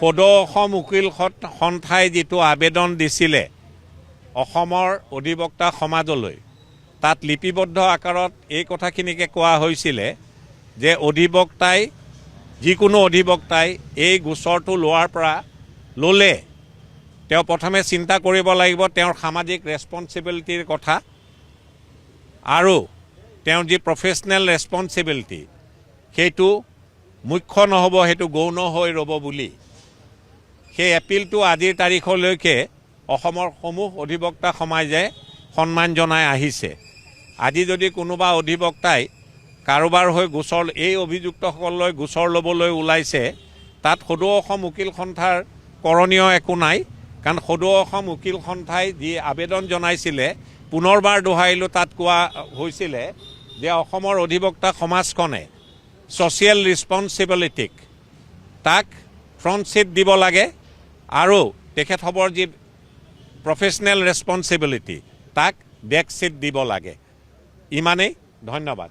সদৌ অসম উকিল সন্থাই যিটো আবেদন দিছিলে অসমৰ অধিবক্তা সমাজলৈ, তাত লিপিবদ্ধ আকাৰত এই কথাখিনিকে কোৱা হৈছিলে যে যিকোনো অধিবক্তাই এই গোচৰটো ল'লে তেওঁ প্ৰথমে চিন্তা কৰিব লাগিব তেওঁৰ সামাজিক ৰেছপন্সিবিলিটিৰ কথা আৰু তেওঁৰ যি প্ৰফেচনেল ৰেছপন্সিবিলিটি সেইটো মুখ্য নহ'ব, সেইটো গৌণ হৈ ৰ'ব বুলি সেই এপিলটো আজিৰ তাৰিখলৈকে অসমৰ সমূহ অধিবক্তা সমাজে সন্মান জনাই আহিছে। আজি যদি কোনোবা অধিবক্তাই কাৰোবাৰ হৈ এই অভিযুক্তসকললৈ গোচৰ ল'বলৈ ওলাইছে, তাত সদৌ অসম উকিল সন্থাৰ কৰণীয় একো নাই, কাৰণ সদৌ অসম উকিল সন্থাই যি আবেদন জনাইছিলে পুনৰবাৰ দোহাৰিলোঁ, তাত কোৱা হৈছিলে যে অসমৰ অধিবক্তা সমাজখনে ছ'চিয়েল ৰেছপন্সিবিলিটিক তাক ফ্ৰণ্ট ছিট দিব লাগে আৰু তেখেতসবৰ যি প্ৰফেচনেল ৰেছপন্সিবিলিটি তাক বেক ছিট দিব লাগে। ইমানেই, ধন্যবাদ।